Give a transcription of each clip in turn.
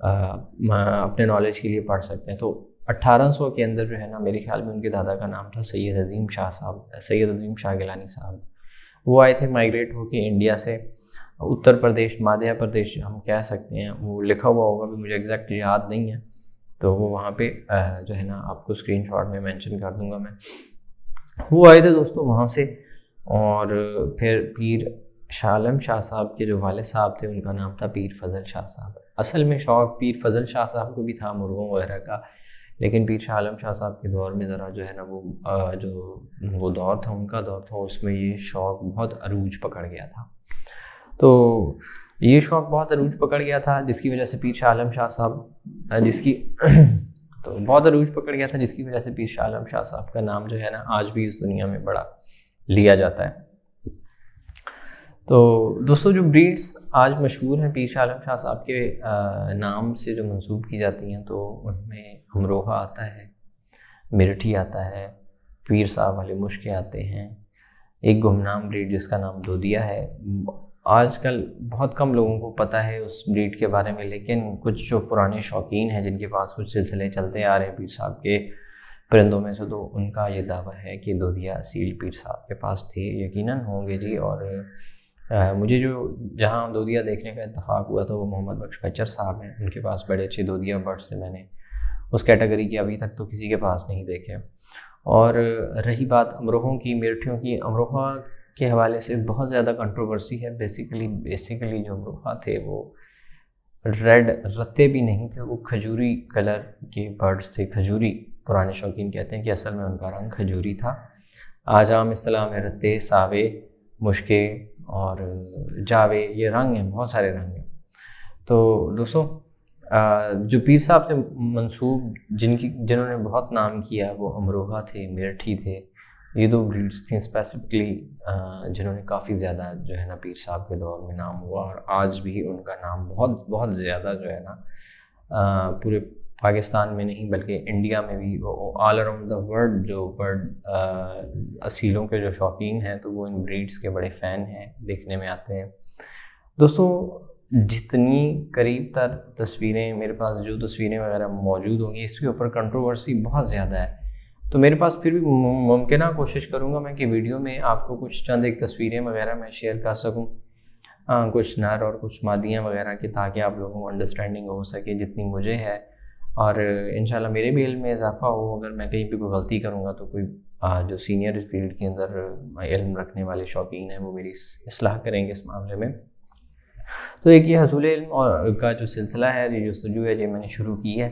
اپنے نالج کے لیے پڑھ سکتے ہیں۔ تو 1800 کے اندر جو ہے نا میرے خیال میں ان کے دادا کا نام تھا سید عظیم شاہ صاحب، سید عظیم شاہ گیلانی صاحب۔ وہ آئے تھے مائگریٹ ہو کے انڈیا سے اتر پردیش، مادھیہ پردیش ہم کہہ سکتے ہیں، وہ لکھا ہوا ہوگا بھی مجھے ایگزیکٹ یاد نہیں ہے، تو وہ وہاں پہ جو ہے نا آپ کو اسکرین شاٹ میں مینشن کر دوں گا میں۔ وہ آئے تھے دوستوں وہاں سے، اور پھر پیر شاہ عالم شاہ صاحب کے جو والد صاحب تھے ان کا نام تھا پیر فضل شاہ صاحب۔ اصل میں شوق پیر فضل شاہ صاحب کو بھی تھا مرغوں وغیرہ کا، لیکن پیر شاہ عالم شاہ صاحب کے دور میں ذرا جو ہے نا وہ دور تھا، ان کا دور تھا، اس میں یہ شوق بہت عروج پکڑ گیا تھا۔ تو یہ شوق بہت عروج پکڑ گیا تھا جس کی وجہ سے پیر شاہ عالم شاہ صاحب تو بہت عروج پکڑ گیا تھا جس کی وجہ سے پیر شاہ عالم شاہ صاحب کا نام جو ہے نا آج بھی اس دنیا میں بڑا لیا جاتا ہے۔ تو دوستوں جو بریڈز آج مشہور ہیں پیر شاہ عالم شاہ صاحب کے نام سے جو منسوب کی جاتی ہیں، تو ان میں امروہہ آتا ہے، مرٹھی آتا ہے، پیر صاحب والے مشکے آتے ہیں، ایک گمنام بریڈ جس کا نام دودیا ہے۔ آج کل بہت کم لوگوں کو پتہ ہے اس بریڈ کے بارے میں، لیکن کچھ جو پرانے شوقین ہیں جن کے پاس کچھ سلسلے چلتے آ رہے ہیں پیر صاحب کے پرندوں میں سے، تو ان کا یہ دعویٰ ہے کہ دودیا اصیل پیر صاحب کے پاس تھے، یقیناً ہوں گے جی۔ اور مجھے جہاں دودیا دیکھنے کا اتفاق ہوا تھا وہ محمد بخش بچر صاحب ہیں، ان کے پاس بڑے اچھے دودیا برڈس تھے، میں نے اس کیٹیگری کے ابھی تک تو کسی کے پاس نہیں دیکھے۔ اور رہی بات امروہوں کی، مرٹھیوں کی، امروہہ کے حوالے سے بہت زیادہ کنٹروورسی ہے۔ بیسیکلی جو امروہہ تھے وہ ریڈ رتے بھی نہیں تھے، وہ کھجوری کلر کے برڈس تھے، کھجوری۔ پرانے شوقین کہتے ہیں کہ اصل میں ان کا رنگ کھجوری تھا۔ آج عام اصطلاح میں رتے، ساوے، مشکے اور جاوے، یہ رنگ ہیں، بہت سارے رنگ ہیں۔ تو دوستوں جو پیر صاحب سے منسوب جنہوں نے بہت نام کیا وہ امروہہ تھے، مرٹھی تھے، یہ دو بریڈس تھیں اسپیسیفکلی جنہوں نے کافی زیادہ جو ہے نا پیر صاحب کے دور میں نام ہوا، اور آج بھی ان کا نام بہت بہت زیادہ جو ہے نا پورے پاکستان میں نہیں بلکہ انڈیا میں بھی، آل اراؤنڈ دا ورلڈ جو برڈ اصیلوں کے جو شوقین ہیں تو وہ ان بریڈس کے بڑے فین ہیں، دیکھنے میں آتے ہیں۔ دوستوں جتنی قریب تر تصویریں میرے پاس، جو تصویریں وغیرہ موجود ہوں گی، اس کے اوپر کنٹروورسی بہت زیادہ ہے، تو میرے پاس پھر بھی ممکنہ کوشش کروں گا میں کہ ویڈیو میں آپ کو کچھ چند ایک تصویریں وغیرہ میں شیئر کر سکوں، کچھ نر اور کچھ مادیاں وغیرہ کی، تاکہ آپ لوگوں کو انڈرسٹینڈنگ ہو سکے جتنی مجھے ہے، اور انشاءاللہ میرے بھی علم میں اضافہ ہو۔ اگر میں کہیں پہ کوئی غلطی کروں گا تو کوئی جو سینئر اس فیلڈ کے اندر علم رکھنے والے شوقین ہیں وہ میری اصلاح کریں گے اس معاملے میں۔ تو ایک یہ حصول علم اور کا جو سلسلہ ہے، یہ جو سجو ہے، یہ میں نے شروع کی ہے۔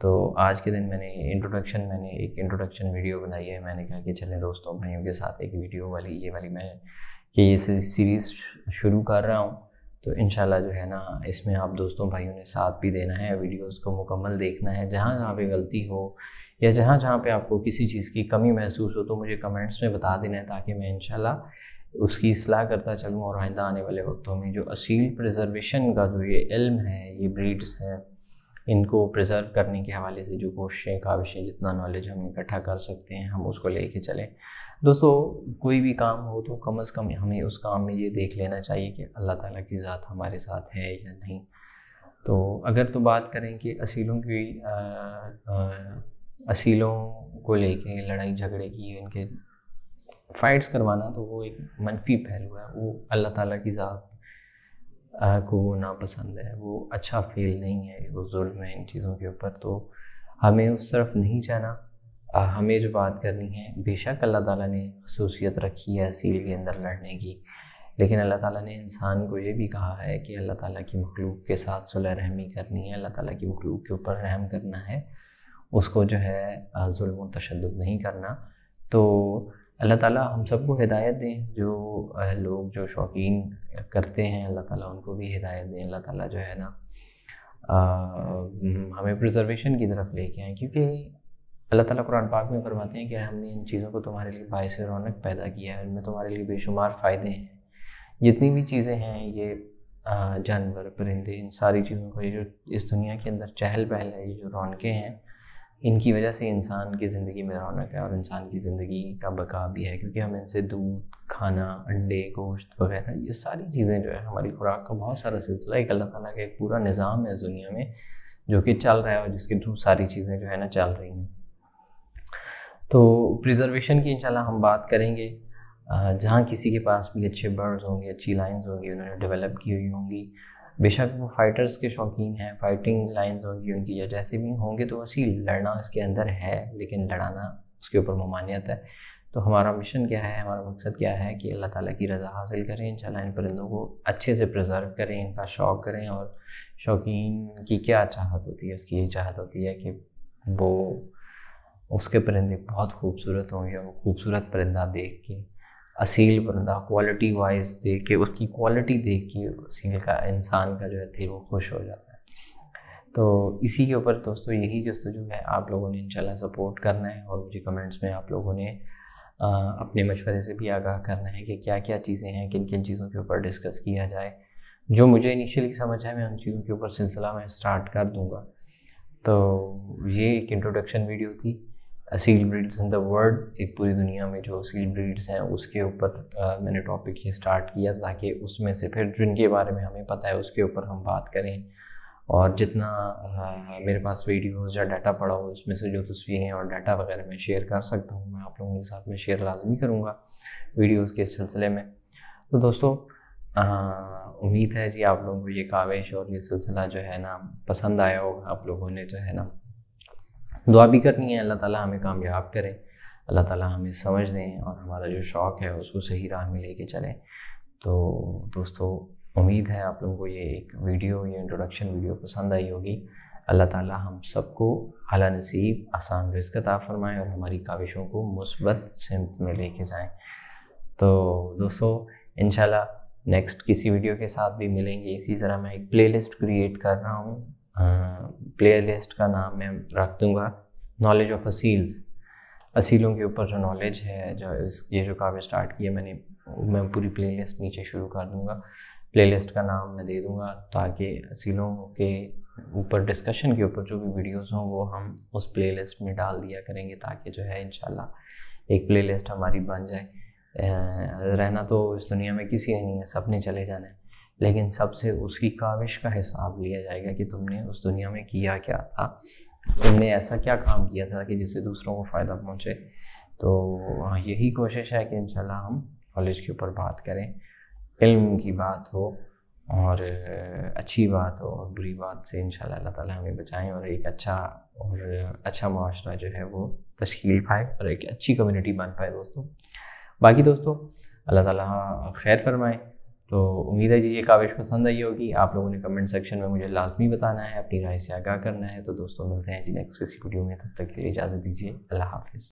تو آج کے دن میں نے ایک انٹروڈکشن ویڈیو بنائی ہے، میں نے کہا کہ چلیں دوستوں بھائیوں کے ساتھ ایک ویڈیو یہ والی میں کہ یہ سیریز شروع کر رہا ہوں، تو انشاءاللہ جو ہے نا اس میں آپ دوستوں بھائیوں نے ساتھ بھی دینا ہے، ویڈیوز کو مکمل دیکھنا ہے، جہاں جہاں پہ غلطی ہو یا جہاں جہاں پہ آپ کو کسی چیز کی کمی محسوس ہو تو مجھے کمنٹس میں بتا دینا ہے، تاکہ میں انشاءاللہ اس کی اصلاح کرتا چلوں، اور آئندہ آنے والے وقتوں میں جو اصیل پریزرویشن کا جو یہ علم ہے، یہ بریڈز ہیں، ان کو پریزرو کرنے کے حوالے سے جو کوششیں کاوشیں، جتنا نالج ہم اکٹھا کر سکتے ہیں ہم اس کو لے کے چلیں۔ دوستو کوئی بھی کام ہو تو کم از کم ہمیں اس کام میں یہ دیکھ لینا چاہیے کہ اللہ تعالیٰ کی ذات ہمارے ساتھ ہے یا نہیں۔ تو اگر تو بات کریں کہ اصیلوں کو لے کے لڑائی جھگڑے کی، ان کے فائٹس کروانا، تو وہ ایک منفی پہلو ہے، وہ اللہ تعالیٰ کی ذات کو وہ ناپسند ہے، وہ اچھا فیل نہیں ہے، وہ ظلم ہے ان چیزوں کے اوپر۔ تو ہمیں اس طرف نہیں جانا، ہمیں جو بات کرنی ہے، بے شک اللہ تعالیٰ نے خصوصیت رکھی ہے اصیل کے اندر لڑنے کی، لیکن اللہ تعالیٰ نے انسان کو یہ بھی کہا ہے کہ اللہ تعالیٰ کی مخلوق کے ساتھ صلح رحمی کرنی ہے، اللہ تعالیٰ کی مخلوق کے اوپر رحم کرنا ہے، اس کو جو ہے ظلم و تشدد نہیں کرنا۔ تو اللہ تعالیٰ ہم سب کو ہدایت دیں، جو لوگ جو شوقین کرتے ہیں اللہ تعالیٰ ان کو بھی ہدایت دیں، اللہ تعالیٰ جو ہے نا ہمیں پریزرویشن کی طرف لے کے آئیں، کیونکہ اللہ تعالیٰ قرآن پاک میں فرماتے ہیں کہ ہم نے ان چیزوں کو تمہارے لیے باعث رونق پیدا کیا ہے، ان میں تمہارے لیے بے شمار فائدے ہیں۔ جتنی بھی چیزیں ہیں، یہ جانور، پرندے، ان ساری چیزوں کو، یہ جو اس دنیا کے اندر چہل پہل ہے، یہ جو رونقیں ہیں، ان کی وجہ سے انسان کی زندگی میں رونق ہے اور انسان کی زندگی کا بقا بھی ہے، کیونکہ ہم ان سے دودھ، کھانا، انڈے، گوشت وغیرہ یہ ساری چیزیں جو ہے ہماری خوراک کا بہت سارا سلسلہ ایک اللہ تعالیٰ کا ایک پورا نظام ہے اس دنیا میں جو کہ چل رہا ہے اور جس کے تھرو ساری چیزیں جو ہے نا چل رہی ہیں۔ تو پریزرویشن کی انشاءاللہ ہم بات کریں گے، جہاں کسی کے پاس بھی اچھے برڈز ہوں گے، اچھی لائنز ہوں گی، انہوں نے ڈیولپ کی ہوئی ہوں گی، بے شک وہ فائٹرز کے شوقین ہیں، فائٹنگ لائنز ہوں گی ان کی یا جیسے بھی ہوں گے، تو اصیل لڑنا اس کے اندر ہے لیکن لڑانا اس کے اوپر ممانعت ہے۔ تو ہمارا مشن کیا ہے، ہمارا مقصد کیا ہے کہ اللہ تعالیٰ کی رضا حاصل کریں، انشاءاللہ ان پرندوں کو اچھے سے پریزرو کریں، ان کا شوق کریں، اور شوقین کی کیا چاہت ہوتی ہے، اس کی یہ چاہت ہوتی ہے کہ وہ اس کے پرندے بہت خوبصورت ہوں، یا وہ خوبصورت پرندہ دیکھ کے، اصیل پرندہ کوالٹی وائز دیکھ کے، اس کی کوالٹی دیکھ کے اصیل کا انسان کا جو ہے دل وہ خوش ہو جاتا ہے۔ تو اسی کے اوپر دوستو یہی جستجو ہے، آپ لوگوں نے انشاءاللہ سپورٹ کرنا ہے، اور مجھے کمنٹس میں آپ لوگوں نے اپنے مشورے سے بھی آگاہ کرنا ہے کہ کیا کیا چیزیں ہیں، کن کن چیزوں کے اوپر ڈسکس کیا جائے۔ جو مجھے انیشیلی سمجھ ہے میں ان چیزوں کے اوپر سلسلہ میں اسٹارٹ کر دوں گا۔ تو یہ ایک انٹروڈکشن ویڈیو تھی، اصیل بریڈز ان دا ورلڈ، ایک پوری دنیا میں جو اصیل بریڈز ہیں اس کے اوپر میں نے ٹاپک یہ اسٹارٹ کیا تاکہ اس میں سے پھر جن کے بارے میں ہمیں پتہ ہے اس کے اوپر ہم بات کریں، اور جتنا میرے پاس ویڈیوز یا ڈاٹا پڑا ہو اس میں سے جو تصویریں اور ڈاٹا وغیرہ میں شیئر کر سکتا ہوں میں آپ لوگوں کے ساتھ میں شیئر لازمی کروں گا ویڈیوز کے سلسلے میں۔ تو دوستو امید ہے جی آپ لوگوں کو یہ کاوش اور یہ سلسلہ جو ہے نا پسند آیا ہوگا، آپ لوگوں نے جو ہے نا دعا بھی کرنی ہے، اللہ تعالیٰ ہمیں کامیاب کرے، اللہ تعالیٰ ہمیں سمجھ دیں اور ہمارا جو شوق ہے اس کو صحیح راہ میں لے کے چلیں۔ تو دوستو امید ہے آپ لوگوں کو یہ ایک ویڈیو، یہ انٹروڈکشن ویڈیو پسند آئی ہوگی۔ اللہ تعالیٰ ہم سب کو اعلیٰ نصیب، آسان رزق عطا فرمائے اور ہماری کاوشوں کو مثبت سمت میں لے کے جائیں۔ تو دوستو انشاءاللہ نیکسٹ کسی ویڈیو کے ساتھ بھی ملیں گے۔ اسی طرح میں ایک پلے لسٹ کریٹ کر رہا ہوں، پلے لسٹ کا نام میں رکھ دوں گا نالج آف اصیلز، اصیلوں کے اوپر جو نالج ہے، جو یہ جو کام اسٹارٹ کیا میں پوری پلے لسٹ نیچے شروع کر دوں گا، پلے لسٹ کا نام میں دے دوں گا تاکہ اصیلوں کے اوپر ڈسکشن کے اوپر جو بھی ویڈیوز ہوں وہ ہم اس پلے لسٹ میں ڈال دیا کریں گے تاکہ جو ہے انشاءاللہ ایک پلے لسٹ ہماری بن جائے۔ رہنا تو اس دنیا میں کسی نے نہیں ہے، سب نے چلے جانا ہے، لیکن سب سے اس کی کاوش کا حساب لیا جائے گا کہ تم نے اس دنیا میں کیا کیا تھا، تم نے ایسا کیا کام کیا تھا کہ جس سے دوسروں کو فائدہ پہنچے۔ تو یہی کوشش ہے کہ انشاءاللہ ہم نالج کے اوپر بات کریں، علم کی بات ہو اور اچھی بات ہو، اور بری بات سے انشاءاللہ اللہ تعالیٰ ہمیں بچائیں اور ایک اچھا معاشرہ جو ہے وہ تشکیل پائے اور ایک اچھی کمیونٹی بن پائے دوستوں۔ باقی دوستوں اللہ تعالیٰ خیر فرمائے۔ تو امید ہے جی یہ کاوش پسند آئی ہوگی، آپ لوگوں نے کمنٹ سیکشن میں مجھے لازمی بتانا ہے، اپنی رائے سے آگاہ کرنا ہے۔ تو دوستوں ملتے ہیں جی نیکسٹ کسی ویڈیو میں، تب تک کے لیے اجازت دیجیے، اللہ حافظ۔